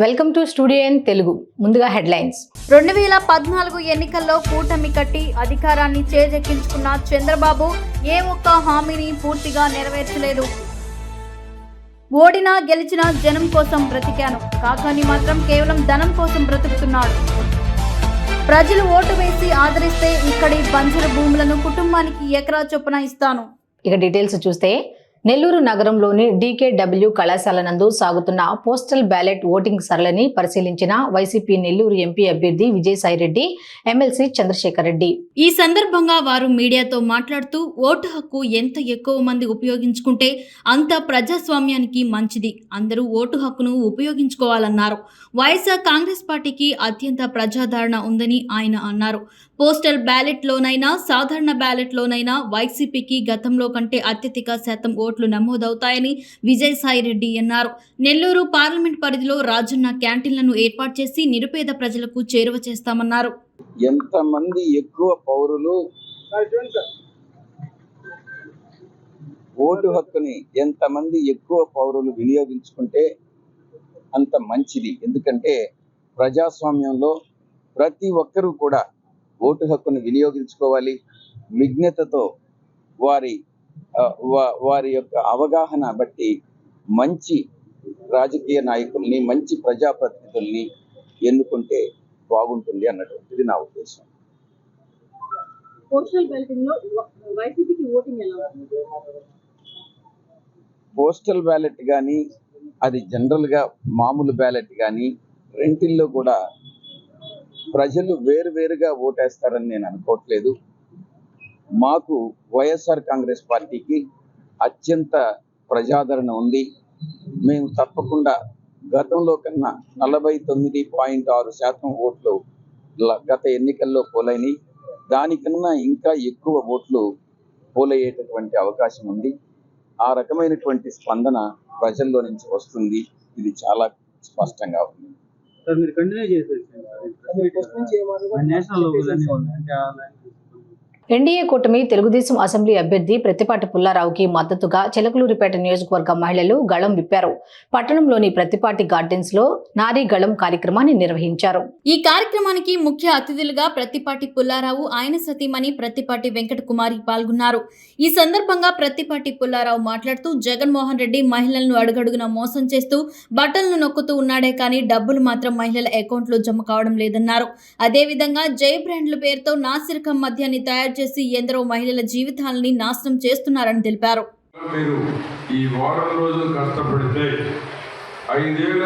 Welcome to studio N Telugu. ముందుగా headlines. 2014 ఎన్నికల్లో కూటమి కట్టి అధికారాన్ని చేజెక్కించుకున్న చంద్రబాబు ఏ ఒక్క హామీని పూర్తిగా నెరవేర్చలేదు. ఓడినా గెలిచినా జనం కోసం బ్రతికాను, కాకాని మాత్రం కేవలం ధనం కోసం బ్రతుకుతున్నాడు. ప్రజలు ఓటు వేసి ఆదరిస్తే ఇక్కడి బంజరు భూములను కుటుంబానికి ఎకరా చొప్పున ఇస్తాను. ఇక డీటెయిల్స్ చూస్తే నెల్లూరు నగరంలోని డీకేడబ్ల్యూ కళాశాల నందు సాగుతున్న పోస్టల్ బ్యాలెట్ ఓటింగ్ సరళిని పరిశీలించిన వైసీపీ నెల్లూరు ఎంపీ అభ్యర్థి విజయసాయిరెడ్డి, ఎమ్మెల్సీ చంద్రశేఖర్ రెడ్డి. ఈ సందర్భంగా వారు మీడియాతో మాట్లాడుతూ ఓటు హక్కు ఎంత ఎక్కువ మంది ఉపయోగించుకుంటే అంత ప్రజాస్వామ్యానికి మంచిది, అందరూ ఓటు హక్కును ఉపయోగించుకోవాలన్నారు. వైఎస్ఆర్ కాంగ్రెస్ పార్టీకి అత్యంత ప్రజాదరణ ఉందని ఆయన అన్నారు. పోస్టల్ బ్యాలెట్లోనైనా సాధారణ బ్యాలెట్లోనైనా వైసీపీకి గతంలో కంటే అత్యధిక శాతం ఓట్లు నమోదవుతాయని విజయసాయిరెడ్డి అన్నారు. నెల్లూరు పార్లమెంట్ పరిధిలో రాజన్న క్యాంటీన్లను ఏర్పాటు చేసి నిరుపేద ప్రజలకు చేరువ చేస్తామన్నారు. ఎంతమంది ఎక్కువ పౌరులు ఓటు హక్కుని ఎంతమంది ఎక్కువ పౌరులు వినియోగించుకుంటే అంత మంచిది. ఎందుకంటే ప్రజాస్వామ్యంలో ప్రతి ఒక్కరూ కూడా ఓటు హక్కును వినియోగించుకోవాలి. విజ్ఞతతో వారి యొక్క అవగాహన బట్టి మంచి రాజకీయ నాయకుల్ని, మంచి ప్రజాప్రతినిధుల్ని ఎన్నుకుంటే బాగుంటుంది అన్నటువంటిది నా ఉద్దేశం. పోస్టల్ బ్యాలెట్ కానీ, అది జనరల్గా మామూలు బ్యాలెట్ కానీ, రెంటిల్లో కూడా ప్రజలు వేరువేరుగా ఓటేస్తారని నేను అనుకోవట్లేదు. మాకు వైఎస్ఆర్ కాంగ్రెస్ పార్టీకి అత్యంత ప్రజాదరణ ఉంది. మేము తప్పకుండా గతంలో కన్నా 49.6% ఓట్లు గత ఎన్నికల్లో పోలైనవి. దానికన్నా ఇంకా ఎక్కువ ఓట్లు పోలయ్యేటటువంటి అవకాశం ఉంది. ఆ రకమైనటువంటి స్పందన ప్రజల్లో నుంచి వస్తుంది. ఇది చాలా స్పష్టంగా ఉంది. ఎన్డీఏ కూటమి తెలుగుదేశం అసెంబ్లీ అభ్యర్థి ప్రత్తిపాటి పుల్లారావుకి మద్దతుగా చిలకలూరిపేట నియోజకవర్గ మహిళలు గళం విప్పారు. పట్టణంలోని ప్రత్తిపాటి గార్డెన్స్ లో నారీ గళం కార్యక్రమాన్ని నిర్వహించారు. ఈ కార్యక్రమానికి ముఖ్య అతిథులుగా ప్రత్తిపాటి పుల్లారావు, ఆయన సతీమణి ప్రత్తిపాటి వెంకట కుమారి పాల్గొన్నారు. ఈ సందర్భంగా ప్రత్తిపాటి పుల్లారావు మాట్లాడుతూ జగన్మోహన్ రెడ్డి మహిళలను అడుగడుగున మోసం చేస్తూ బట్టలను నొక్కుతూ ఉన్నాడే కానీ డబ్బులు మాత్రం మహిళల అకౌంట్లో జమ కావడం లేదన్నారు. అదేవిధంగా జై బ్రాండ్ల పేరుతో నాసిరకం మద్యాన్ని తయారు చేసి ఎందరో మహిళల జీవితాలని నాశనం చేస్తున్నారని తెలిపారు. మీరు ఈ వారం రోజులు కష్టపడితే 5 ఏళ్ళ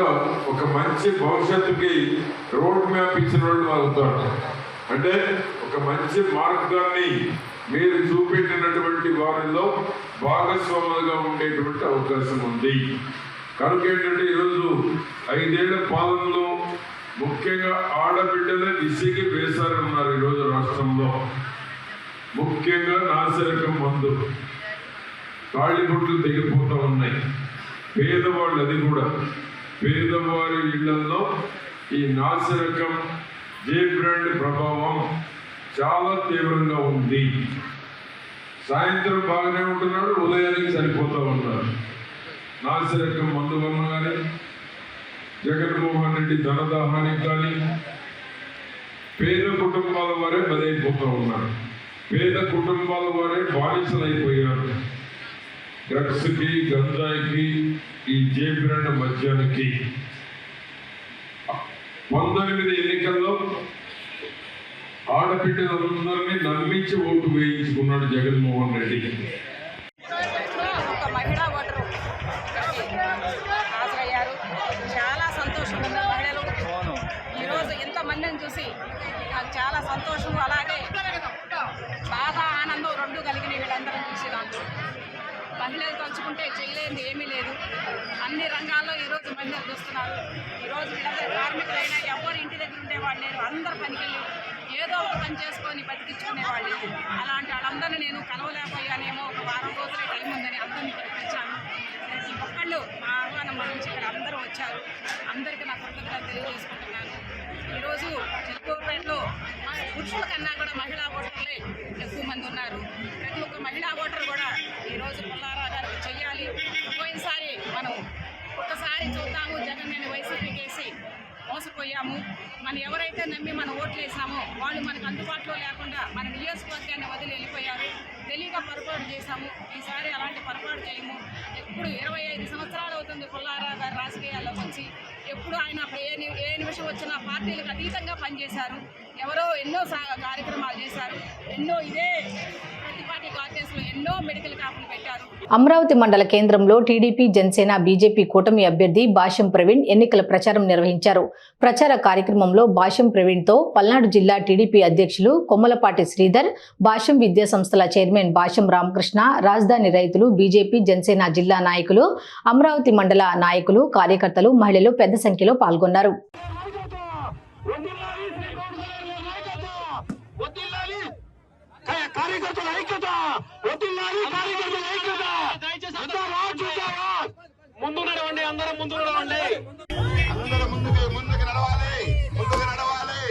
ఒక మంచి భవిష్యత్తుకి రోడ్ మ్యాప్ ఇచ్చిన వాళ్ళు అవుతారు. అంటే ఒక మంచి మార్గాన్ని మీరు చూపెట్టినటువంటి వారిలో భాగస్వాములుగా ఉండేటువంటి అవకాశం ఉంది. కనుక ఏంటంటే ఈరోజు 5 ఏళ్ల పాలనలో ముఖ్యంగా ఆడబిడ్డలే విసిగి వేశారన్నారు. ఈరోజు రాష్ట్రంలో ముఖ్యంగా నాసిరకం మందు తాళిబొట్లు తెగిపోతూ ఉన్నాయి. పేదవాళ్ళు, అది కూడా పేదవారి ఇళ్లలో ఈ నాసిరకం జే బ్రాండ్ ప్రభావం చాలా తీవ్రంగా ఉంది. సాయంత్రం బాగానే ఉంటున్నాడు, ఉదయానికి సరిపోతూ ఉన్నారు. నాసిరకం మందు వల్ల కానీ, జగన్మోహన్ రెడ్డి ధనదాహానికి కానీ పేద కుటుంబాల వారే బలైపోతూ ఉన్నారు. పేద కుటుంబాల వారే బానిసలైపోయారు డ్రగ్స్కి, గంజాయికి, ఈ జే బ్రాండ్ మద్యానికి. 19 ఎన్నికల్లో ఆడబిడ్డలందరినీ నమ్మించి ఓటు వేయించుకున్నాడు జగన్మోహన్ రెడ్డి. ఒక మహిళా ఓటరు హాజరయ్యారు. చాలా సంతోషంగా ఉన్న మహిళలు ఈరోజు ఇంతమందిని చూసి నాకు చాలా సంతోషం, అలాగే బాధ, ఆనందం రెండు కలిగిన వీళ్ళందరూ చూసి నాకు మహిళలు తలుచుకుంటే చేయలేనిది ఏమీ లేదు. అన్ని రంగాల్లో ఈరోజు మహిళలు చూస్తున్నారు. ఈరోజు వీళ్ళందరూ కార్మికులైనా ఎవరు ఇంటి దగ్గర ఉండేవాళ్ళు లేరు. అందరు పనికెళ్ళి ఏదో ఒక పని చేసుకొని బతికించుకునేవాళ్ళు. అలాంటి వాళ్ళందరినీ నేను కలవలేకపోయానేమో. ఒక వారం రోజులే టైం ఉందని అందరినీ పిలిపించాను. ప్రతి ఒక్కళ్ళు మా ఆహ్వానం నుంచి ఇక్కడ అందరూ వచ్చారు. అందరికీ నా కృతజ్ఞతలు తెలియజేసుకుంటున్నాను. ఈరోజు చిత్తూరుపేటలో పురుషుల కన్నా కూడా మహిళా ఓటర్లే ఎక్కువ మంది ఉన్నారు. ప్రతి ఒక్క మహిళా ఓటర్ కూడా ఈరోజు పుల్లారావు గారికి చెయ్యాలి. పోయినసారి మనం ఒక ఒక్కసారి చూద్దాము జగన్ నేను వైసీపీకి వేసి మోసపోయాము, మనం ఎవరైతే నమ్మి మనం ఓట్లు వేసామో వాళ్ళు మనకు అందుబాటులో లేకుండా మన నియోజకవర్గాన్ని వదిలి వెళ్ళిపోయారు, తెలియక పొరపాటు చేశాము, ఈసారి అలాంటి పొరపాటు చేయము. ఎప్పుడు 25 సంవత్సరాలు అవుతుంది పుల్లారావు గారు రాజకీయాల్లోకి వచ్చి, ఎప్పుడు ఆయన ఏ నిమిషం వచ్చినా పార్టీలకు అతీతంగా పనిచేశారు, ఎవరో ఎన్నో కార్యక్రమాలు చేశారు, ఎన్నో ఇదే ప్రతిపాటి గార్డెన్స్లో ఎన్నో మెడికల్ క్యాంపులు పెట్టారు. అమరావతి మండల కేంద్రంలో టీడీపీ జనసేన బీజేపీ కూటమి అభ్యర్థి భాష్యం ప్రవీణ్ ఎన్నికల ప్రచారం నిర్వహించారు. ప్రచార కార్యక్రమంలో భాష్యం ప్రవీణ్తో పల్నాడు జిల్లా టీడీపీ అధ్యక్షులు కొమ్మలపాటి శ్రీధర్, భాష్యం విద్యా సంస్థల చైర్మన్ భాష్యం రామకృష్ణ, రాజధాని రైతులు, బీజేపీ జనసేన జిల్లా నాయకులు, అమరావతి మండల నాయకులు, కార్యకర్తలు, మహిళలు పెద్ద సంఖ్యలో పాల్గొన్నారు. కార్యకర్తల ఐక్యత, ముందు నడవండి, అందరం ముందుకు నడవండి, అందరం ముందుకు నడవాలి.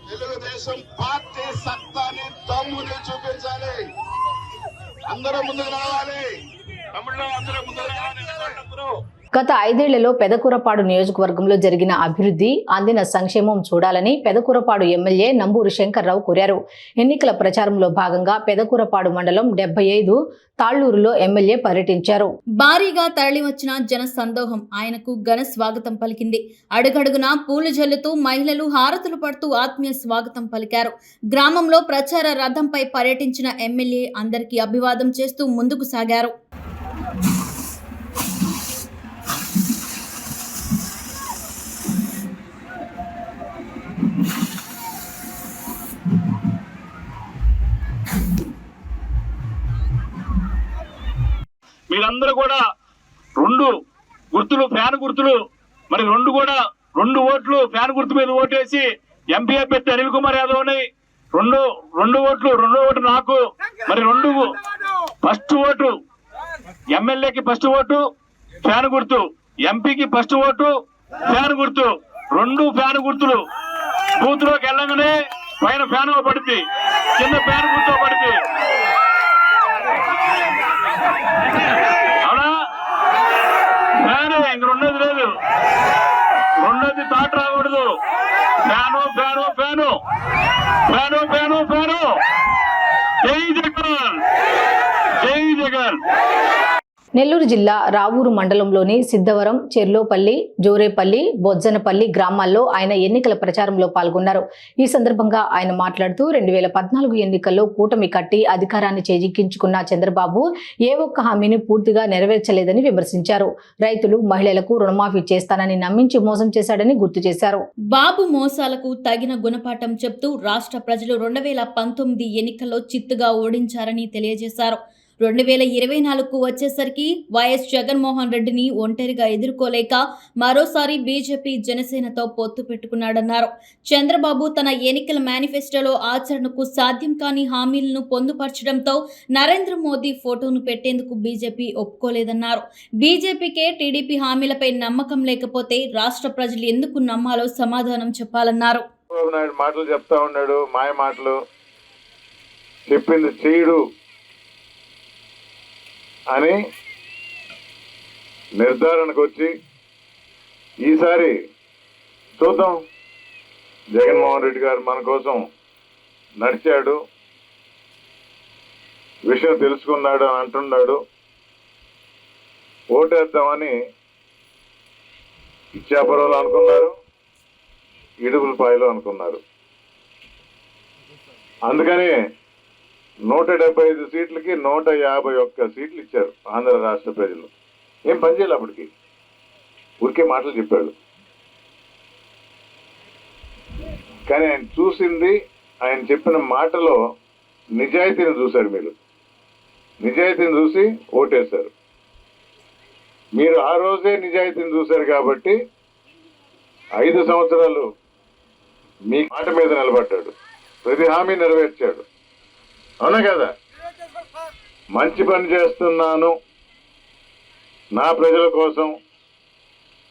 తెలుగుదేశం పార్టీ సత్తాని దమ్ముని చూపించాలి, అందరం ముందుకు నడవాలి. తమిళలో అందరం ముందుకు నడవాలి. గత 5 ఏళ్లలో పెదకూరపాడు నియోజకవర్గంలో జరిగిన అభివృద్ధి, అందిన సంక్షేమం చూడాలని పెదకూరపాడు ఎమ్మెల్యే నంబూరు శంకర్రావు కోరారు. ఎన్నికల ప్రచారంలో భాగంగా పెదకూరపాడు మండలం 75 తాళ్లూరులో ఎమ్మెల్యే పర్యటించారు. భారీగా తరలివచ్చిన జన సందోహం ఆయనకు ఘన స్వాగతం పలికింది. అడుగడుగునా పూలు జల్లుతూ మహిళలు హారతులు పడుతూ ఆత్మీయ స్వాగతం పలికారు. గ్రామంలో ప్రచార రథంపై పర్యటించిన ఎమ్మెల్యే అందరికీ అభివాదం చేస్తూ ముందుకు సాగారు. మీరందరూ కూడా 2 గుర్తులు, ఫ్యాన్ గుర్తులు, మరి 2 ఓట్లు ఫ్యాన్ గుర్తు మీద ఓటేసి ఎంపీ అభ్యర్థి అనిల్ కుమార్ యాదవ్ ని 2 ఓటు నాకు, మరి 2 ఫస్ట్ ఓటు ఎమ్మెల్యేకి ఫస్ట్ ఓటు ఫ్యాన్ గుర్తు, ఎంపీకి ఫస్ట్ ఓటు ఫ్యాన్ గుర్తు, 2 ఫ్యాన్ గుర్తులు. బూత్ లోకి వెళ్ళగానే పైన ఫ్యాన్ పడుతుంది, కింద ఫ్యాన్ గుర్తు పడుతుంది. అవునా? ఫ్యాన్ ఇంక రెండోది లేదు, రెండోది తాట రాకూడదు. Fan fan fan fan fan fan. జై జగన్, జై జగన్. నెల్లూరు జిల్లా రావూరు మండలంలోని సిద్ధవరం, చెర్లోపల్లి, జోరేపల్లి, బొజ్జనపల్లి గ్రామాల్లో ఆయన ఎన్నికల ప్రచారంలో పాల్గొన్నారు. ఈ సందర్భంగా ఆయన మాట్లాడుతూ 2014 ఎన్నికల్లో కూటమి కట్టి అధికారాన్ని చేజిక్కించుకున్న చంద్రబాబు ఏ ఒక్క హామీని పూర్తిగా నెరవేర్చలేదని విమర్శించారు. రైతులు, మహిళలకు రుణమాఫీ చేస్తానని నమ్మించి మోసం చేశాడని గుర్తు చేశారు. బాబు మోసాలకు తగిన గుణపాఠం చెప్తూ రాష్ట్ర ప్రజలు 2019 ఎన్నికల్లో చిత్తుగా ఓడించారని తెలియజేశారు. 2024కు వచ్చేసరికి వైఎస్ జగన్మోహన్ రెడ్డిని ఒంటరిగా ఎదుర్కోలేక మరోసారి బీజేపీ జనసేనతో పొత్తు పెట్టుకున్నాడన్నారు. చంద్రబాబు తన ఎన్నికల మేనిఫెస్టోలో ఆచరణకు సాధ్యం కాని హామీలను పొందుపరచడంతో నరేంద్ర మోదీ ఫోటోను పెట్టేందుకు బీజేపీ ఒప్పుకోలేదన్నారు. బీజేపీకే టీడీపీ హామీలపై నమ్మకం లేకపోతే రాష్ట్ర ప్రజలు ఎందుకు నమ్మాలో సమాధానం చెప్పాలన్నారు. మాటలు చెప్తా ఉన్నాడు, మాయ మాటలు చెప్పింది చేయడు అని నిర్ధారణకు వచ్చి ఈసారి చూద్దాం, జగన్మోహన్ రెడ్డి గారు మన కోసం నడిచాడు, విషయం తెలుసుకున్నాడు అని అంటున్నాడు, ఓటేద్దామని ఇచ్చాపురంలో అనుకున్నారు, ఇడుగులపాయలో అనుకున్నారు. అందుకని 175 సీట్లకి 151 సీట్లు ఇచ్చారు ఆంధ్ర రాష్ట్ర ప్రజలు. ఏం పని చేయాలి అప్పటికి, ఊరికే మాటలు చెప్పాడు. కానీ ఆయన చూసింది, ఆయన చెప్పిన మాటలో నిజాయితీని చూశారు. మీరు నిజాయితీని చూసి ఓటేశారు. మీరు ఆ రోజే నిజాయితీని చూశారు కాబట్టి 5 సంవత్సరాలు మీ మాట మీద నిలబడ్డాడు, ప్రతి హామీ నెరవేర్చాడు. అవునా కదా? మంచి పని చేస్తున్నాను, నా ప్రజల కోసం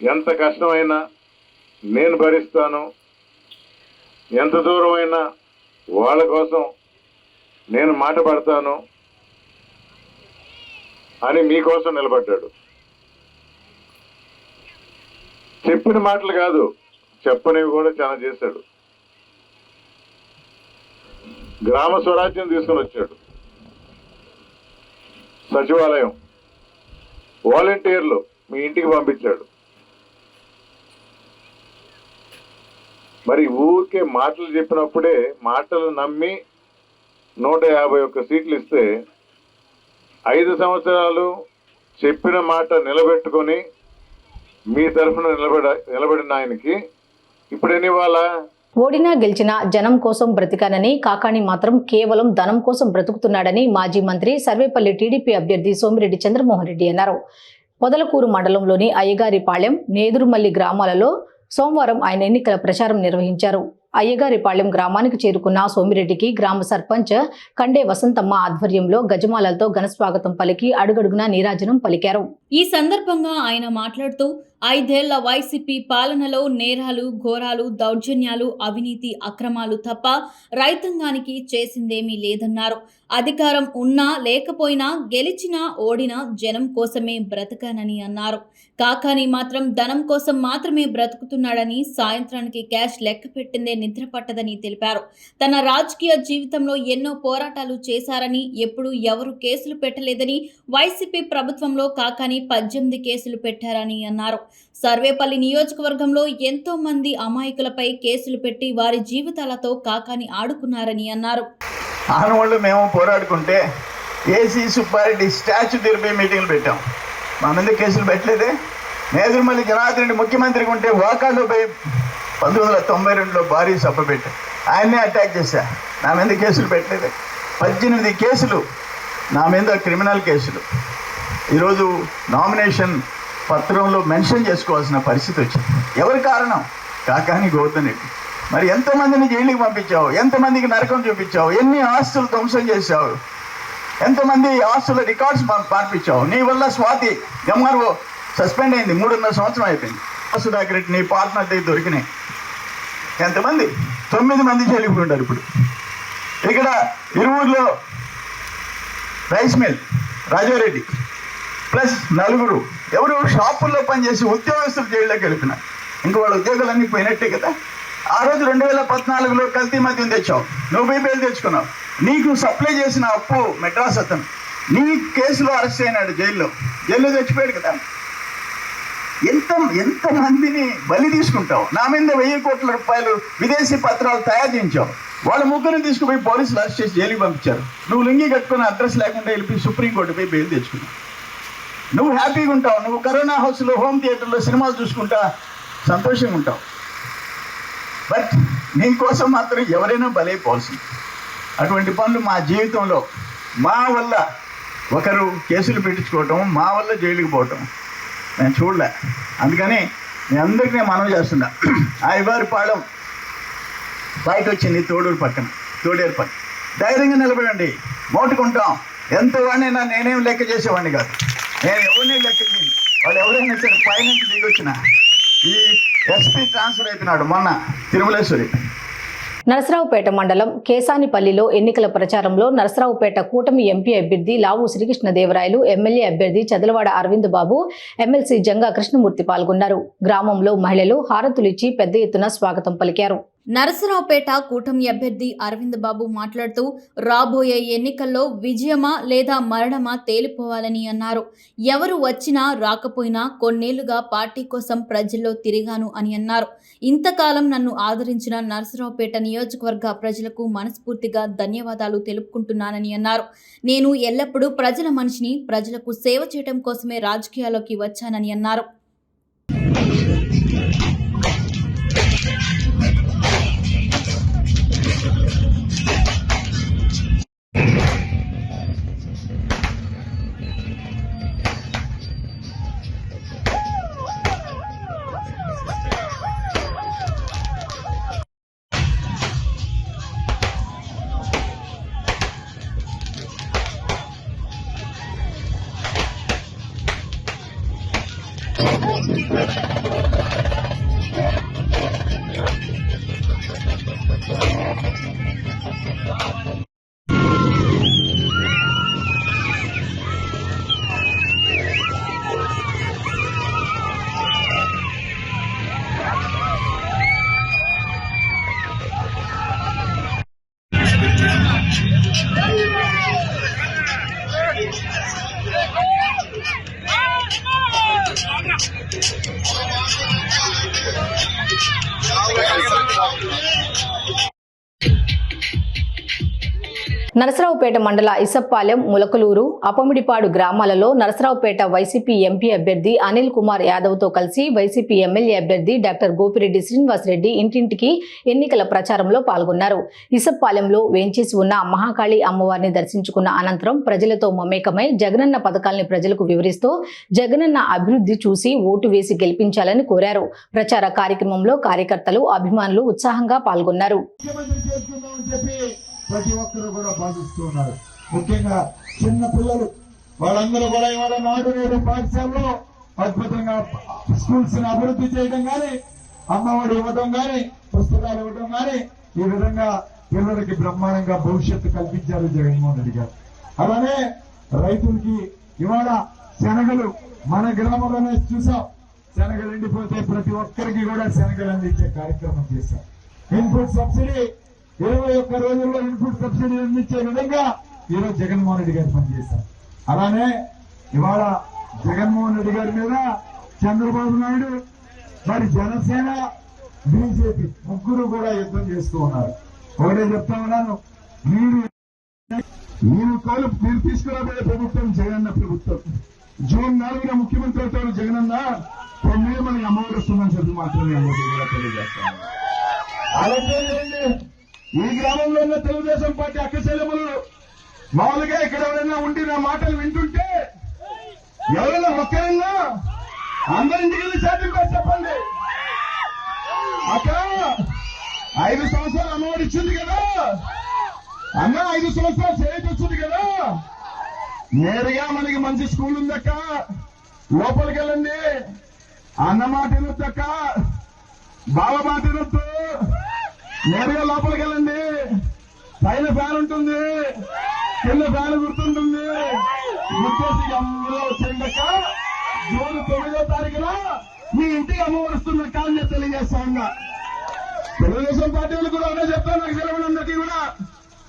ఎంత కష్టమైనా నేను భరిస్తాను, ఎంత దూరమైనా వాళ్ళ కోసం నేను మాట పడతాను అని మీకోసం నిలబడ్డాడు. చెప్పిన మాటలు కాదు, చెప్పనివి కూడా చాలా చేశాడు. గ్రామ స్వరాజ్యం తీసుకొని వచ్చాడు, సచివాలయం, వాలంటీర్లు మీ ఇంటికి పంపించాడు. మరి ఊరికే మాటలు చెప్పినప్పుడే మాటలు నమ్మి 151 సీట్లు ఇస్తే 5 సంవత్సరాలు చెప్పిన మాట నిలబెట్టుకొని మీ తరఫున నిలబడిన ఆయనకి ఇప్పుడు ఎన్ని వాళ్ళ ఓడినా గెలిచినా జనం కోసం బ్రతికానని, కాకాణి మాత్రం కేవలం ధనం కోసం బ్రతుకుతున్నాడని మాజీ మంత్రి సర్వేపల్లి టీడీపీ అభ్యర్థి సోమిరెడ్డి చంద్రమోహన్ రెడ్డి అన్నారు. పొదలకూరు మండలంలోని అయ్యగారిపాళెం, నేదురుమల్లి గ్రామాలలో సోమవారం ఆయన ఎన్నికల ప్రచారం నిర్వహించారు. అయ్యగారిపాళెం గ్రామానికి చేరుకున్న సోమిరెడ్డికి గ్రామ సర్పంచ్ కండే వసంతమ్మ ఆధ్వర్యంలో గజమాలలతో ఘనస్వాగతం పలికి అడుగడుగునా నీరాజనం పలికారు. ఈ సందర్భంగా ఆయన మాట్లాడుతూ 5 ఏళ్ల వైసీపీ పాలనలో నేరాలు, ఘోరాలు, దౌర్జన్యాలు, అవినీతి, అక్రమాలు తప్ప రైతాంగానికి చేసిందేమీ లేదన్నారు. అధికారం ఉన్నా లేకపోయినా, గెలిచినా ఓడినా జనం కోసమే బ్రతకానని అన్నారు. కాకాని మాత్రం ధనం కోసం మాత్రమే బ్రతుకుతున్నాడని, సాయంత్రానికి క్యాష్ లెక్క పెట్టిందే నిద్ర పట్టదని తెలిపారు. తన రాజకీయ జీవితంలో ఎన్నో పోరాటాలు చేశారని, ఎప్పుడు ఎవరు కేసులు పెట్టలేదని, వైసీపీ ప్రభుత్వంలో కాకాని 18 కేసులు పెట్టారని అన్నారు. సర్వేపల్లి నియోజకవర్గంలో ఎంతో మంది అమాయకులపై కేసులు పెట్టి వారి జీవితాలతో కాకాని ఆడుకున్నారని అన్నారు. ఆనవాళ్ళు మేము పోరాడుకుంటే ఏసీ సుబ్బారెడ్డి స్టాచ్యూ తెరిపి మీటింగ్లు పెట్టాం. మా మీద కేసులు పెట్టలేదే. నేదురుమల్లి జనార్దన్ రెడ్డి ముఖ్యమంత్రిగా ఉంటే వాకాలో పోయి 1992లో భారీ సభ పెట్టా, ఆయన్నే అటాక్ చేశా. నా మీద కేసులు పెట్టలేదే. 18 కేసులు నా మీద, క్రిమినల్ కేసులు. ఈరోజు నామినేషన్ పత్రంలో మెన్షన్ చేసుకోవాల్సిన పరిస్థితి వచ్చింది. ఎవరి కారణం? కాకాని గౌతమ్ రెడ్డి. మరి ఎంతమందిని జైలుకి పంపించావు, ఎంతమందికి నరకం చూపించావు, ఎన్ని ఆస్తులు ధ్వంసం చేశావు, ఎంతమంది ఆస్తుల రికార్డ్స్ పంపించావు. నీ వల్ల స్వాతి ఎంఆర్ఓ సస్పెండ్ అయింది, 3.5 సంవత్సరం అయిపోయింది. సుధాకర్ రెడ్డి నీ పార్ట్నర్ దగ్గర దొరికినాయి. ఎంతమంది? 9 మంది జైలుకి ఉంటారు ఇప్పుడు. ఇక్కడ ఇరువురులో రైస్ మిల్ రాజారెడ్డి ప్లస్ 4 ఎవరు షాపుల్లో పనిచేసి ఉద్యోగస్తులు జైల్లోకి వెళ్ళిపోయినారు. ఇంకా వాళ్ళ ఉద్యోగాలన్నీ పోయినట్టే కదా. ఆ రోజు 2014లో కల్తీ మద్యం తెచ్చావు, నువ్వు బేలు తెచ్చుకున్నావు. నీకు సప్లై చేసిన అప్పు మెడ్రాస్ అతను నీ కేసులో అరెస్ట్ అయినాడు, జైల్లో చచ్చిపోయాడు కదా. ఎంతమందిని బలి తీసుకుంటావు? నా మీద 1000 కోట్ల రూపాయలు విదేశీ పత్రాలు తయారు చేయించావు. వాళ్ళ ముగ్గురిని తీసుకుపోయి పోలీసులు అరెస్ట్ చేసి జైలుకి పంపించారు. నువ్వు లుంగి కట్టుకుని అడ్రస్ లేకుండా వెళ్ళిపోయి సుప్రీంకోర్టు పోయి బెయిల్ తెచ్చుకున్నావు. నువ్వు హ్యాపీగా ఉంటావు. నువ్వు కరోనా హౌస్లో, హోమ్ థియేటర్లో సినిమాలు చూసుకుంటా సంతోషంగా ఉంటావు. బట్ నీకోసం మాత్రం ఎవరైనా బలైపోవాల్సింది. అటువంటి పనులు మా జీవితంలో మా వల్ల ఒకరు కేసులు పెట్టించుకోవటం, మా వల్ల జైలుకి పోవటం నేను చూడలే. అందుకని మీ అందరికీ నేను మనవి చేస్తున్నా, అయ్యగారిపాళెం బయట వచ్చింది తోడేరు పక్కన. ధైర్యంగా నిలబడండి, మోటుకుంటాం. ఎంత వాడినైనా నేనేం లెక్క చేసేవాడిని కాదు, నేను ఎవరిని లెక్క చేయను. వాళ్ళు ఎవరైనా సరే పైనుంచి దిగొచ్చిన ఈ ఎస్పీ ట్రాన్స్ఫర్ అయిపోయినాడు మొన్న తిరుమలేశ్వరి. నరసరావుపేట మండలం కేసానిపల్లిలో ఎన్నికల ప్రచారంలో నరసరావుపేట కూటమి ఎంపీ అభ్యర్థి లావు శ్రీకృష్ణదేవరాయలు, ఎమ్మెల్యే అభ్యర్థి చదలవాడ అరవింద్ బాబు, ఎమ్మెల్సీ జంగా కృష్ణమూర్తి పాల్గొన్నారు. గ్రామంలో మహిళలు హారతులిచ్చి పెద్ద ఎత్తున స్వాగతం పలికారు. నరసరావుపేట కూటమి అభ్యర్థి అరవింద్ బాబు మాట్లాడుతూ రాబోయే ఎన్నికల్లో విజయమా లేదా మరణమా తేలిపోవాలని అన్నారు. ఎవరు వచ్చినా రాకపోయినా కొన్నేళ్లుగా పార్టీ కోసం ప్రజల్లో తిరిగాను అని అన్నారు. ఇంతకాలం నన్ను ఆదరించిన నరసరావుపేట నియోజకవర్గ ప్రజలకు మనస్ఫూర్తిగా ధన్యవాదాలు తెలుపుకుంటున్నానని అన్నారు. నేను ఎల్లప్పుడూ ప్రజల మనిషిని, ప్రజలకు సేవ చేయడం కోసమే రాజకీయాల్లోకి వచ్చానని అన్నారు. నరసరావుపేట మండల ఇసప్పాలెం, ములకలూరు, అపమిడిపాడు గ్రామాలలో నరసరావుపేట వైసీపీ ఎంపీ అభ్యర్థి అనిల్ కుమార్ యాదవ్తో కలిసి వైసీపీ ఎమ్మెల్యే అభ్యర్థి డాక్టర్ గోపిరెడ్డి శ్రీనివాసరెడ్డి ఇంటింటికి ఎన్నికల ప్రచారంలో పాల్గొన్నారు. ఇసప్పాలెంలో వేంచేసి ఉన్న మహాకాళి అమ్మవారిని దర్శించుకున్న అనంతరం ప్రజలతో మమేకమై జగనన్న పథకాల్ని ప్రజలకు వివరిస్తూ జగనన్న అభివృద్ధి చూసి ఓటు వేసి గెలిపించాలని కోరారు. ప్రచార కార్యక్రమంలో కార్యకర్తలు, అభిమానులు ఉత్సాహంగా పాల్గొన్నారు. ప్రతి ఒక్కరు కూడా భావిస్తూ ఉన్నారు. ముఖ్యంగా చిన్న పిల్లలు వాళ్ళందరూ కూడా ఇవాళ నాడు నేడు పాఠశాలలో అద్భుతంగా స్కూల్స్ ని అభివృద్ధి చేయడం కానీ, అమ్మఒడి ఇవ్వడం కానీ, పుస్తకాలు ఇవ్వడం కానీ, ఈ విధంగా పిల్లలకి బ్రహ్మాండంగా భవిష్యత్తు కల్పించారు జగన్మోహన్ రెడ్డి గారు. అలానే రైతులకి ఇవాళ శనగలు మన గ్రామంలోనే చూసాం. శనగలు ఎండిపోతే ప్రతి ఒక్కరికి కూడా శనగలు అందించే కార్యక్రమం చేశాం. ఇన్పుట్ సబ్సిడీ 21 రోజుల్లో ఇన్పుట్ సబ్సిడీ అందించే విధంగా ఈరోజు జగన్మోహన్ రెడ్డి గారు పనిచేశారు. అలానే ఇవాళ జగన్మోహన్ రెడ్డి గారి మీద చంద్రబాబు నాయుడు, మరి జనసేన, బీజేపీ ముగ్గురు కూడా యుద్ధం చేస్తూ ఉన్నారు. ఒకటే చెప్తా ఉన్నాను, మీరు తీసుకురాబోయే ప్రభుత్వం జగనన్న ప్రభుత్వం. జూన్ 4న ముఖ్యమంత్రి అవుతారు జగనన్న. 9 మనకి అమ్మఒడి వస్తుందని చెప్పి మాత్రమే తెలియజేస్తాను. అలాగే ఈ గ్రామంలో ఉన్న తెలుగుదేశం పార్టీ అక్కచెల్లెములు మామూలుగా ఇక్కడ ఎవరైనా ఉండి నా మాటలు వింటుంటే ఎవరైనా ఒక్కరైనా అందరింటికి వెళ్ళి సర్టిఫికేట్ చెప్పండి. అక్క 5 సంవత్సరాలు అమ్మఒడి ఇచ్చింది కదా అన్న, 5 సంవత్సరాలు చేతి వచ్చింది కదా, నేరుగా మనకి మంచి స్కూల్ ఉందక్క, లోపలికి వెళ్ళండి. అన్న మాట వినొద్దక్క, బావ మాట వినొద్దు, నేరుగా లోపలికి వెళ్ళండి. పైన ఫ్యాన్ ఉంటుంది, కింద ఫ్యాన్ గుర్తుంటుంది. గుర్తేసి అమ్మలో వచ్చిందక్క, జూన్ 9వ తారీఖున మీ ఇంటికి అమ్మ వస్తున్నక్క అని నేను తెలియజేస్తా ఉన్నా. తెలుగుదేశం పార్టీలు కూడా అనే చెప్తాను, నాకు సెలవులందరికీ కూడా.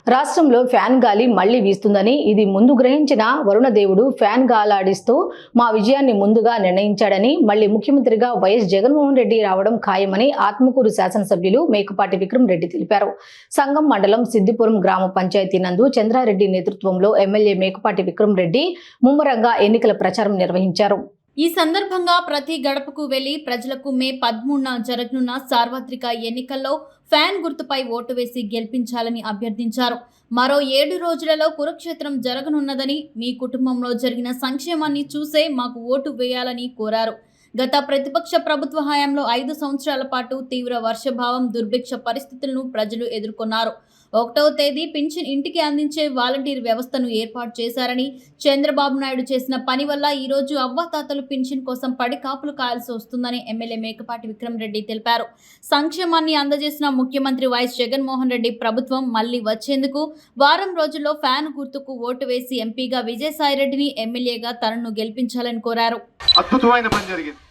రాష్ట్రంలో ఫ్యాన్ గాలి మళ్లీ వీస్తుందని, ఇది ముందు గ్రహించిన వరుణదేవుడు ఫ్యాన్ గాలాడిస్తూ మా విజయాన్ని ముందుగా నిర్ణయించాడని, మళ్లీ ముఖ్యమంత్రిగా వైఎస్ జగన్మోహన్ రెడ్డి రావడం ఖాయమని ఆత్మకూరు శాసనసభ్యులు మేకపాటి విక్రమ్ రెడ్డి తెలిపారు. సంగం మండలం సిద్దిపురం గ్రామ పంచాయతీ నందు చంద్రారెడ్డి నేతృత్వంలో ఎమ్మెల్యే మేకపాటి విక్రమ్ రెడ్డి ముమ్మరంగా ఎన్నికల ప్రచారం నిర్వహించారు. ఈ సందర్భంగా ప్రతి గడపకు వెళ్లి ప్రజలకు మే 13న జరగనున్న సార్వత్రిక ఎన్నికల్లో ఫ్యాన్ గుర్తుపై ఓటు వేసి గెలిపించాలని అభ్యర్థించారు. మరో 7 రోజులలో కురుక్షేత్రం జరగనున్నదని, మీ కుటుంబంలో జరిగిన సంక్షేమాన్ని చూసే మాకు ఓటు వేయాలని కోరారు. గత ప్రతిపక్ష ప్రభుత్వ హయాంలో 5 సంవత్సరాల పాటు తీవ్ర వర్షభావం, దుర్భిక్ష పరిస్థితులను ప్రజలు ఎదుర్కొన్నారు. 1వ తేదీ పింఛన్ ఇంటికి అందించే వాలంటీర్ వ్యవస్థను ఏర్పాటు చేశారని, చంద్రబాబు నాయుడు చేసిన పని వల్ల ఈరోజు అవ్వాతాతలు పింఛన్ కోసం పడి కాపులు కాయాల్సి వస్తుందని ఎమ్మెల్యే మేకపాటి విక్రమ్ రెడ్డి తెలిపారు. సంక్షేమాన్ని అందజేసిన ముఖ్యమంత్రి వైఎస్ జగన్మోహన్ రెడ్డి ప్రభుత్వం మళ్లీ వచ్చేందుకు వారం రోజుల్లో ఫ్యాన్ గుర్తుకు ఓటు వేసి ఎంపీగా విజయసాయిరెడ్డిని, ఎమ్మెల్యేగా తనను గెలిపించాలని కోరారు. అద్భుతమైన పని జరిగింది.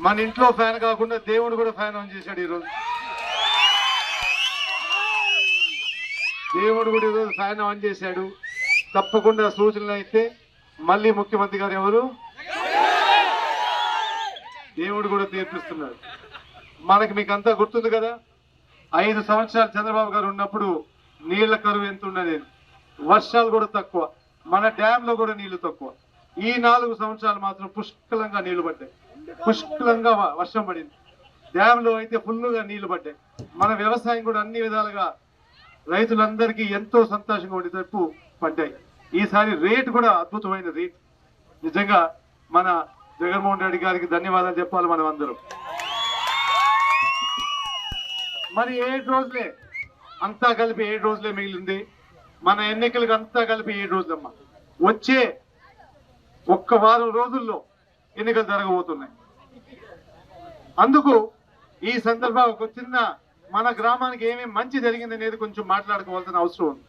మన ఇంట్లో ఫ్యాన్ కాకుండా దేవుడు కూడా ఫ్యాన్ ఆన్ చేశాడు. ఈరోజు దేవుడు కూడా ఈరోజు ఫ్యాన్ ఆన్ చేశాడు. తప్పకుండా సూచనలు అయితే మళ్ళీ ముఖ్యమంత్రి గారు ఎవరు, దేవుడు కూడా తీర్పిస్తున్నాడు. మనకి మీకు అంతా గుర్తుంది కదా, 5 సంవత్సరాలు చంద్రబాబు గారు ఉన్నప్పుడు నీళ్ల కరువు ఎంత ఉన్నది, వర్షాలు కూడా తక్కువ, మన డ్యామ్ లో కూడా నీళ్లు తక్కువ. ఈ 4 సంవత్సరాలు మాత్రం పుష్కలంగా నీళ్లు పడ్డాయి, పుష్కలంగా వర్షం పడింది. డ్యామ్ లో అయితే ఫుల్గా నీళ్లు పడ్డాయి. మన వ్యవసాయం కూడా అన్ని విధాలుగా రైతులందరికీ ఎంతో సంతోషంగా ఉండేటట్టు పడ్డాయి. ఈసారి రేటు కూడా అద్భుతమైన రేట్. నిజంగా మన జగన్మోహన్ రెడ్డి గారికి ధన్యవాదాలు చెప్పాలి మనం అందరం. మరి 7 రోజులే, అంతా కలిపి 7 రోజులే మిగిలింది. మన ఎన్నికలకు అంతా కలిపి 7 రోజులమ్మా. వచ్చే 1 వారం రోజుల్లో ఎన్నికలు జరగబోతున్నాయి. అందుకు ఈ సందర్భంగా ఒక చిన్న మన గ్రామానికి ఏమేమి మంచి జరిగింది అనేది కొంచెం మాట్లాడుకోవాల్సిన అవసరం ఉంది.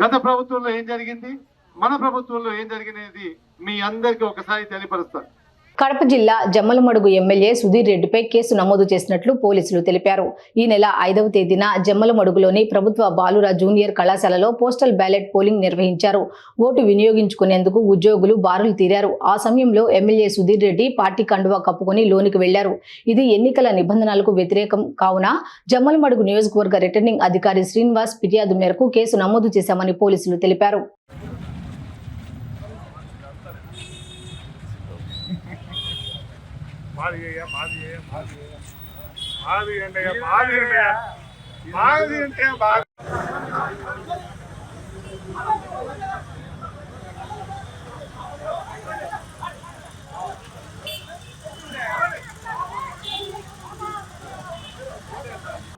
గత ప్రభుత్వంలో ఏం జరిగింది, మన ప్రభుత్వంలో ఏం జరిగినది మీ అందరికీ ఒకసారి తెలియపరుస్తాను. కడప జిల్లా జమ్మలమడుగు ఎమ్మెల్యే సుధీర్ రెడ్డిపై కేసు నమోదు చేసినట్లు పోలీసులు తెలిపారు. ఈ నెల 5వ తేదీన జమ్మలమడుగులోని ప్రభుత్వ బాలుర జూనియర్ కళాశాలలో పోస్టల్ బ్యాలెట్ పోలింగ్ నిర్వహించారు. ఓటు వినియోగించుకునేందుకు ఉద్యోగులు బారులు తీరారు. ఆ సమయంలో ఎమ్మెల్యే సుధీర్ రెడ్డి పార్టీ కండువా కప్పుకొని లోనికి వెళ్లారు. ఇది ఎన్నికల నిబంధనలకు వ్యతిరేకం కావున జమ్మలమడుగు నియోజకవర్గ రిటర్నింగ్ అధికారి శ్రీనివాస్ ఫిర్యాదు మేరకు కేసు నమోదు చేశామని పోలీసులు తెలిపారు.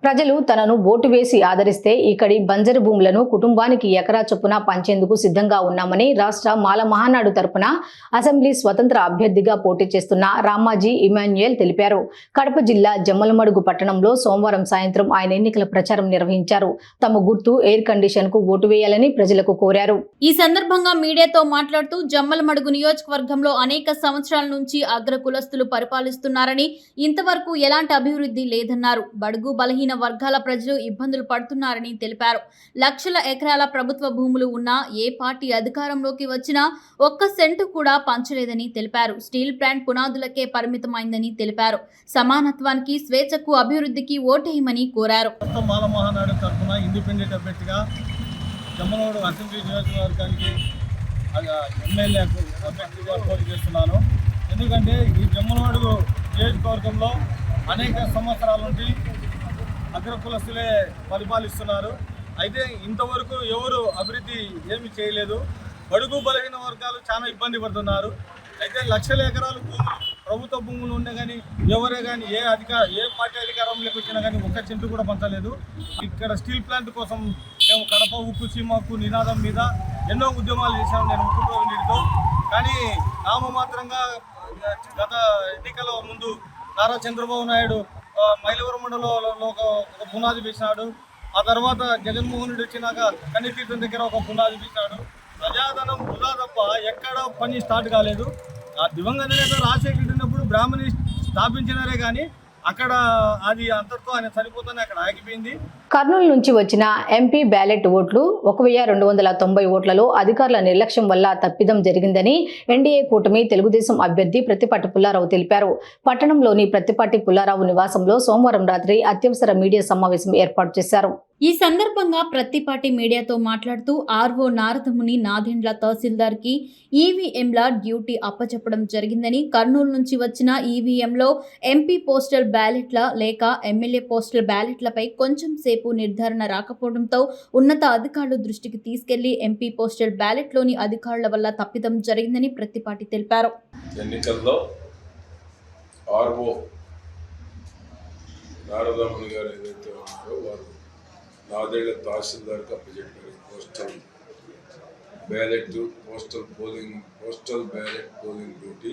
ప్రజలు తనను ఓటు వేసి ఆదరిస్తే ఇక్కడి బంజరు భూములను కుటుంబానికి ఎకరా చొప్పున పంచేందుకు సిద్ధంగా ఉన్నామని రాష్ట్ర మాల మహానాడు తరపున అసెంబ్లీ స్వతంత్ర అభ్యర్థిగా పోటీ చేస్తున్న రామాజీ ఇమాన్యుయల్ తెలిపారు. కడప జిల్లా జమ్మలమడుగు పట్టణంలో సోమవారం సాయంత్రం ఆయన ఎన్నికల ప్రచారం నిర్వహించారు. తమ గుర్తు ఎయిర్ కండిషన్ కు ఓటు వేయాలని ప్రజలకు కోరారు. ఈ సందర్భంగా మీడియాతో మాట్లాడుతూ జమ్మలమడుగు నియోజకవర్గంలో అనేక సంవత్సరాల నుంచి అగ్ర కులస్తులు పరిపాలిస్తున్నారని ఇంతవరకు ఎలాంటి అభివృద్ధి లేదన్నారు. బడుగు బలహీన వర్గాల ప్రజలు ఇబ్బందులు పడుతున్నారని తెలిపారు. లక్షల ఎకరాల ప్రభుత్వ భూములు ఉన్నా ఏ పార్టీ అధికారంలోకి వచ్చినా ఒక్క సెంటు కూడా పంచలేదని తెలిపారు. స్టీల్ ప్లాంట్ పునాదులకే పరిమితమైందని తెలిపారు. సమానత్వానికి, స్వేచ్ఛకు, అభివృద్ధికి ఓటేయమని కోరారు. మాల మహానాడు తరఫున ఇండిపెండెంట్ అభ్యర్థిగా జమ్మలమడుగు అసెంబ్లీ నియోజకవర్గానికి ఎమ్మెల్యే అభ్యర్థిగా పోటీ చేస్తున్నాను. ఎందుకంటే ఈ జమ్మలమడుగు నియోజకవర్గంలో అనేక సంవత్సరాల నుండి అగ్రకులస్తులే పరిపాలిస్తున్నారు. అయితే ఇంతవరకు ఎవరు అభివృద్ధి ఏమి చేయలేదు. బడుగు బలహీన వర్గాలు చాలా ఇబ్బంది పడుతున్నారు. అయితే లక్షల ఎకరాలు భూములు, ప్రభుత్వ భూములు ఉన్నా కానీ ఎవరే కానీ ఏ పార్టీ అధికారంలోకి వచ్చినా కానీ ఒక్క చెంటు కూడా పంచలేదు. ఇక్కడ స్టీల్ ప్లాంట్ కోసం మేము కడప ఉక్కు సీమకు నినాదం మీద ఎన్నో ఉద్యమాలు చేశాము. నేను ఉక్కు నీటితో కానీ నామమాత్రంగా గత ఎన్నికల ముందు నారా చంద్రబాబు నాయుడు మైలవరం మండలంలో ఒక పునాది వేసినాడు. ఆ తర్వాత జగన్మోహన్ రెడ్డి వచ్చినాక కన్నీతీర్థం దగ్గర ఒక పునాది వేసినాడు. ప్రజాధనం వృధా తప్ప ఎక్కడ పని స్టార్ట్ కాలేదు. ఆ దివంగత నేత రాజశేఖర రెడ్డి ఉన్నప్పుడు బ్రాహ్మణి స్థాపించినారే కానీ అక్కడ అది అంతటితో ఆయన సరిపోతానే అక్కడ ఆగిపోయింది. కర్నూలు నుంచి వచ్చిన ఎంపీ బ్యాలెట్ ఓట్లు 1290 ఓట్లలో అధికారుల నిర్లక్ష్యం వల్ల తప్పిదం జరిగిందని ఎన్డీఏ కూటమి తెలుగుదేశం అభ్యర్థి ప్రత్తిపాటి పుల్లారావు తెలిపారు. పట్టణంలోని ప్రత్తిపాటి పుల్లారావు నివాసంలో సోమవారం రాత్రి అత్యవసర మీడియా సమావేశం ఏర్పాటు చేశారు. ఈ సందర్భంగా ప్రత్తిపాటి మీడియాతో మాట్లాడుతూ ఆర్వో నారదముని నాదెండ్ల తహసీల్దార్కి ఈవీఎంల డ్యూటీ అప్పచెప్పడం జరిగిందని, కర్నూలు నుంచి వచ్చిన ఈవీఎంలో ఎంపీ పోస్టల్ బ్యాలెట్ల లేక ఎమ్మెల్యే పోస్టల్ బ్యాలెట్లపై కొంచెం సేపు నిర్ధారణ రాకపోవడంతో ఉన్నత అధికారుల దృష్టికి తీసుకెళ్లి ఎంపీ పోస్టల్ బ్యాలెట్లోని అధికారుల వల్ల తప్పిదం జరిగిందని ప్రత్తిపాటి తెలిపారు. ఎన్నికల్లో ఆర్వో నారదముని గారు ఏదైతే ఉన్నారో వారు నాదేళ్ల తహసీల్దార్కి అప్పచెప్పారు. పోస్టల్ బ్యాలెట్ పోలింగ్ డ్యూటీ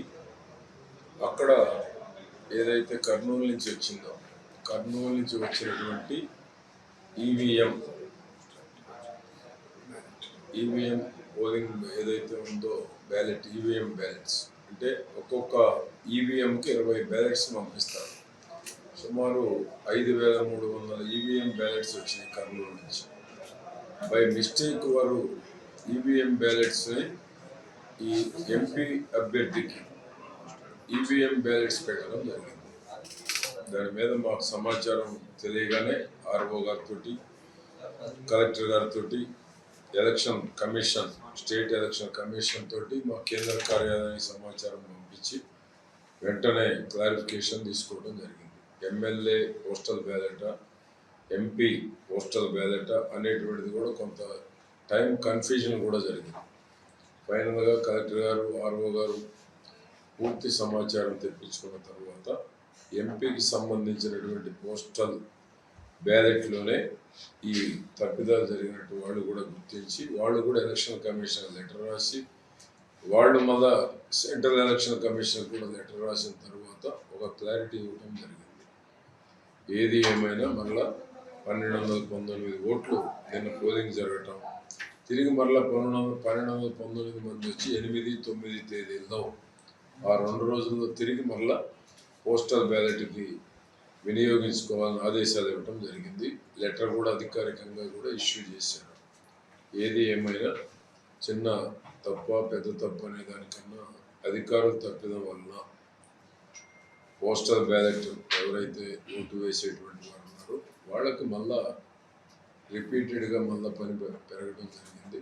అక్కడ ఏదైతే కర్నూలు నుంచి వచ్చిందో, కర్నూలు నుంచి వచ్చినటువంటి ఈవీఎం పోలింగ్ ఏదైతే ఉందో బ్యాలెట్, ఈవీఎం బ్యాలెట్స్ అంటే ఒక్కొక్క ఈవీఎంకి 20 బ్యాలెట్స్ పంపిస్తారు. సుమారు 5300 ఈవీఎం బ్యాలెట్స్ వచ్చినాయి కర్నూలు నుంచి. బై మిస్టేక్ వారు ఈవీఎం బ్యాలెట్స్ని ఈ ఎంపీ అభ్యర్థికి ఈవీఎం బ్యాలెట్స్ పెట్టడం జరిగింది. దాని మీద మాకు సమాచారం తెలియగానే ఆర్ఓ గారితో, కలెక్టర్ గారితో, election commission, state election commission తోటి మా కేంద్ర కార్యాలయానికి సమాచారం పంపించి వెంటనే క్లారిఫికేషన్ తీసుకోవడం జరిగింది. ఎమ్మెల్యే పోస్టల్ బ్యాలెటా, ఎంపీ పోస్టల్ బ్యాలెటా అనేటువంటిది కూడా కొంత టైం కన్ఫ్యూజన్ కూడా జరిగింది. ఫైనల్గా కలెక్టర్ గారు, ఆర్ఓ గారు పూర్తి సమాచారం తెప్పించుకున్న తర్వాత ఎంపీకి సంబంధించినటువంటి పోస్టల్ బ్యాలెట్లోనే ఈ తప్పిదాలు జరిగినట్టు వాళ్ళు కూడా గుర్తించి, వాళ్ళు కూడా ఎలక్షన్ కమిషన్ లెటర్ రాసి, వాళ్ళు మళ్ళా సెంట్రల్ ఎలక్షన్ కమిషన్ కూడా లెటర్ రాసిన తర్వాత ఒక క్లారిటీ ఇవ్వడం జరిగింది. ఏది ఏమైనా మరలా 1219 ఓట్లు నిన్న పోలింగ్ జరగటం, తిరిగి మరలా 1219 మంది వచ్చి 8, 9 తేదీల్లో ఆ 2 రోజుల్లో తిరిగి మళ్ళా పోస్టల్ బ్యాలెట్కి వినియోగించుకోవాలని ఆదేశాలు ఇవ్వడం జరిగింది. లెటర్ కూడా అధికారికంగా కూడా ఇష్యూ చేశారు. ఏది ఏమైనా చిన్న తప్ప పెద్ద తప్పు అనే దానికన్నా అధికారులు తప్పిదం వలన పోస్టల్ బ్యాలెట్ ఎవరైతే ఓటు వేసేటువంటి వారు ఉన్నారో వాళ్ళకి మళ్ళా రిపీటెడ్గా మళ్ళీ పని పెరగడం జరిగింది.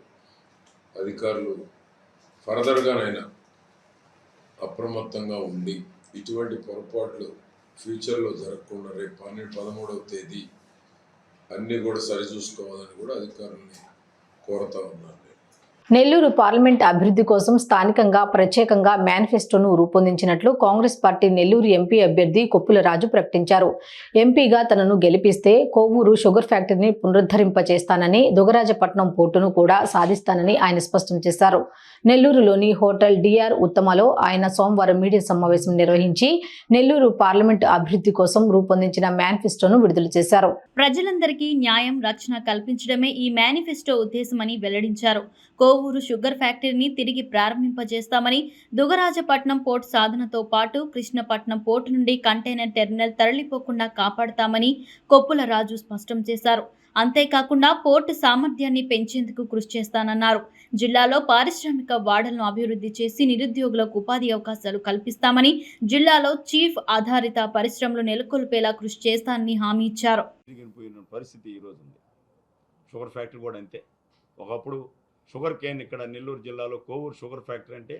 అధికారులు ఫర్దర్గానైనా అప్రమత్తంగా ఉండి ఇటువంటి పొరపాట్లు ఫ్యూచర్లో జరగకుండా రేపు 13వ తేదీ అన్నీ కూడా సరిచూసుకోవాలని కూడా అధికారులని కోరుతా ఉన్నారు. నెల్లూరు పార్లమెంట్ అభివృద్ధి కోసం స్థానికంగా ప్రత్యేకంగా మేనిఫెస్టోను రూపొందించినట్లు కాంగ్రెస్ పార్టీ నెల్లూరు ఎంపీ అభ్యర్థి కొప్పుల రాజు ప్రకటించారు. ఎంపీగా తనను గెలిపిస్తే కోవూరు షుగర్ ఫ్యాక్టరీని పునరుద్ధరింపచేస్తానని, దుగరాజపట్నం పోర్టును కూడా సాధిస్తానని ఆయన స్పష్టం చేశారు. నెల్లూరులోని హోటల్ డిఆర్ ఉత్తమలో ఆయన సోమవారం మీడియా సమావేశం నిర్వహించి నెల్లూరు పార్లమెంటు అభివృద్ధి కోసం రూపొందించిన మేనిఫెస్టోను విడుదల చేశారు. ప్రజలందరికీ న్యాయం, రక్షణ కల్పించడమే ఈ మేనిఫెస్టో ఉద్దేశమని వెల్లడించారు. కోవూరు షుగర్ ఫ్యాక్టరీని తిరిగి ప్రారంభింపజేస్తామని, దుగరాజపట్నం పోర్టు సాధనతో పాటు కృష్ణపట్నం పోర్టు నుండి కంటైనర్ టెర్మినల్ తరలిపోకుండా కాపాడతామని కొప్పుల రాజు స్పష్టం చేశారు. అంతేకాకుండా పోర్టు సామర్థ్యాన్ని పెంచేందుకు కృషి చేస్తానన్నారు. జిల్లాలో పారిశ్రామిక వాడలను అభివృద్ధి చేసి నిరుద్యోగులకు ఉపాధి అవకాశాలు కల్పిస్తామని, జిల్లాలో చీఫ్ ఆధారిత పరిశ్రమలు నెలకొల్పేలా కృషి చేస్తానని హామీ ఇచ్చారు. పరిస్థితి ఈరోజు ఉంది. షుగర్ ఫ్యాక్టరీ కూడా అంతే. ఒకప్పుడు షుగర్ కేన్ ఇక్కడ నెల్లూరు జిల్లాలో కోవూరు షుగర్ ఫ్యాక్టరీ అంటే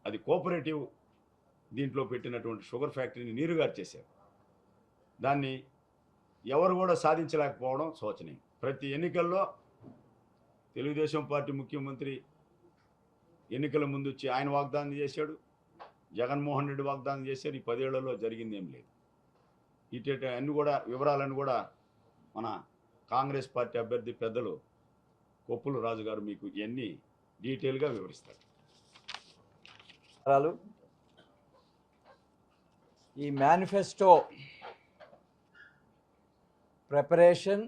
అది కోఆపరేటివ్ దీంట్లో పెట్టినటువంటి షుగర్ ఫ్యాక్టరీని నీరుగారు చేశారు. దాన్ని ఎవరు కూడా సాధించలేకపోవడం శోచనీయం. ప్రతి ఎన్నికల్లో తెలుగుదేశం పార్టీ ముఖ్యమంత్రి ఎన్నికల ముందు వచ్చి ఆయన వాగ్దానం చేశాడు, జగన్మోహన్ రెడ్డి వాగ్దానం చేశారు. ఈ 10 ఏళ్లలో జరిగింది ఏం లేదు. ఇటు అన్ని కూడా వివరాలను కూడా మన కాంగ్రెస్ పార్టీ అభ్యర్థి పెద్దలు కొప్పుల రాజు గారు మీకు ఇవన్నీ డీటెయిల్గా వివరిస్తారు. ఈ మేనిఫెస్టో ప్రిపరేషన్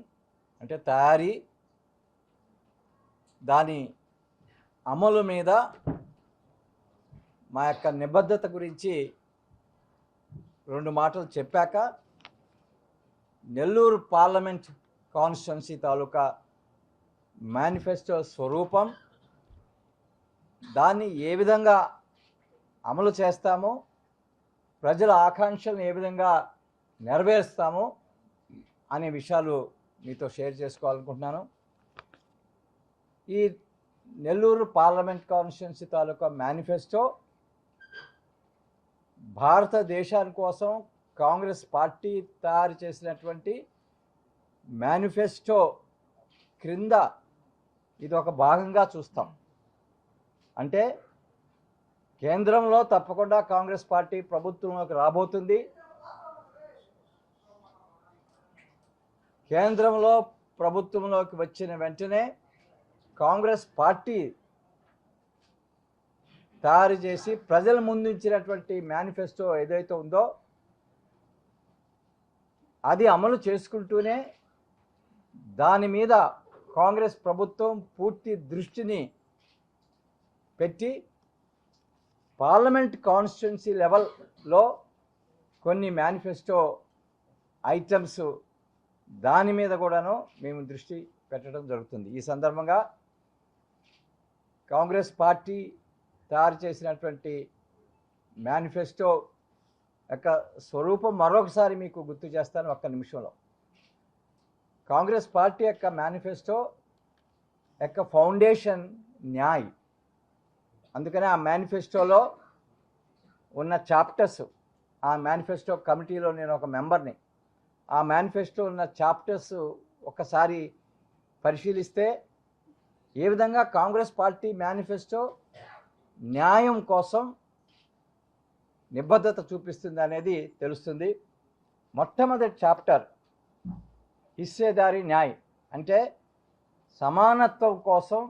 అంటే తయారీ, దాని అమలు మీద మా యొక్క నిబద్ధత గురించి 2 మాటలు చెప్పాక నెల్లూరు పార్లమెంట్ కాన్స్టిట్యున్సీ తాలూకా మేనిఫెస్టో స్వరూపం, దాన్ని ఏ విధంగా అమలు చేస్తామో, ప్రజల ఆకాంక్షలను ఏ విధంగా నెరవేరుస్తామో అనే విషయాలు మీతో షేర్ చేసుకోవాలనుకుంటున్నాను. ఈ నెల్లూరు పార్లమెంట్ కాన్స్టిట్యున్సీ తాలూకా మేనిఫెస్టో భారతదేశాని కోసం కాంగ్రెస్ పార్టీ తయారు చేసినటువంటి మేనిఫెస్టో క్రింద ఇది ఒక భాగంగా చూస్తాం. అంటే కేంద్రంలో తప్పకుండా కాంగ్రెస్ పార్టీ ప్రభుత్వంలోకి రాబోతుంది. కేంద్రంలో ప్రభుత్వంలోకి వచ్చిన వెంటనే కాంగ్రెస్ పార్టీ తయారు చేసి ప్రజల ముందుంచినటువంటి మేనిఫెస్టో ఏదైతే ఉందో అది అమలు చేసుకుంటూనే దాని మీద కాంగ్రెస్ ప్రభుత్వం పూర్తి దృష్టిని పెట్టి పార్లమెంట్ కాన్స్టిట్యున్సీ లెవెల్లో కొన్ని మేనిఫెస్టో ఐటమ్స్ దాని మీద కూడాను మేము దృష్టి పెట్టడం జరుగుతుంది. ఈ సందర్భంగా కాంగ్రెస్ పార్టీ తయారు చేసినటువంటి మేనిఫెస్టో యొక్క స్వరూపం మరొకసారి మీకు గుర్తు చేస్తాను ఒక్క నిమిషంలో. కాంగ్రెస్ పార్టీ యొక్క మేనిఫెస్టో యొక్క ఫౌండేషన్ న్యాయ్. అందుకనే ఆ మేనిఫెస్టోలో ఉన్న చాప్టర్స్, ఆ మేనిఫెస్టో కమిటీలో నేను ఒక మెంబర్ని, ఆ మేనిఫెస్టో ఉన్న చాప్టర్స్ ఒకసారి పరిశీలిస్తే ఏ విధంగా కాంగ్రెస్ పార్టీ మేనిఫెస్టో న్యాయం కోసం నిబద్ధత చూపిస్తుంది అనేది తెలుస్తుంది. మొట్టమొదటి చాప్టర్ హిస్సేదారీ న్యాయ్ అంటే సమానత్వం కోసం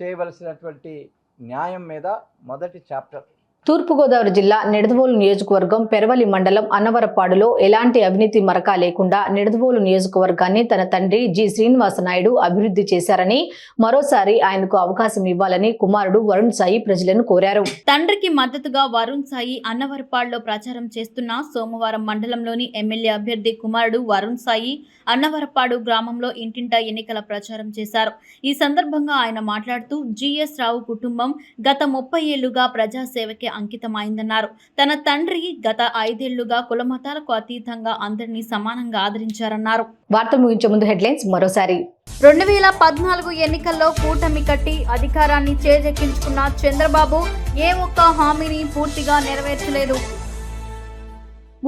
చేయవలసినటువంటి న్యాయం మీద మొదటి చాప్టర్. తూర్పుగోదావరి జిల్లా నిడదవోలు నియోజకవర్గం పెరవలి మండలం అన్నవరపాడులో ఎలాంటి అవినీతి మరక లేకుండా నిడదవోలు నియోజకవర్గాన్ని తన తండ్రి జి శ్రీనివాసనాయుడు అభివృద్ధి చేశారని మరోసారి ఆయనకు అవకాశం ఇవ్వాలని కుమారుడు వరుణ్ సాయి ప్రజలను కోరారు. తండ్రికి మద్దతుగా వరుణ్ సాయి అన్నవరపాడులో ప్రచారం చేస్తున్న సోమవారం మండలంలోని ఎమ్మెల్యే అభ్యర్థి కుమారుడు వరుణ్ సాయి అన్నవరపాడు గ్రామంలో ఇంటింటా ఎన్నికల ప్రచారం చేశారు. ఈ సందర్భంగా ఆయన మాట్లాడుతూ జిఎస్ రావు కుటుంబం గత 30 ఏళ్లుగా ప్రజాసేవకి అంకితమైందన్నారు. తన తండ్రి గత 5 ఏళ్లుగా కులమతాలకు అతీతంగా అందరినీ సమానంగా ఆదరించారన్నారు. వార్త ముగించే ముందు హెడ్లైన్స్ మరోసారి. 2014 ఎన్నికల్లో కూటమి కట్టి అధికారాన్ని చేజెక్కించుకున్న చంద్రబాబు ఏ ఒక్క హామీని పూర్తిగా నెరవేర్చలేదు.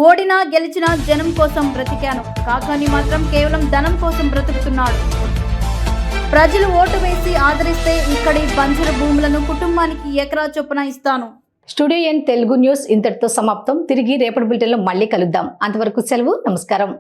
ఓడినా గెలిచినా జనం కోసం బ్రతికాను, కాకాని మాత్రం కేవలం ధనం కోసం బ్రతుకుతున్నాడు. ప్రజలు ఓటు వేసి ఆదరిస్తే ఇక్కడి బంజరు భూములను కుటుంబానికి ఎకరా చొప్పున ఇస్తాను. స్టూడియో ఎన్ తెలుగు న్యూస్ ఇంతటితో సమాప్తం. తిరిగి రేపటి బులెటిన్లో మళ్ళీ కలుద్దాం. అంతవరకు సెలవు. నమస్కారం.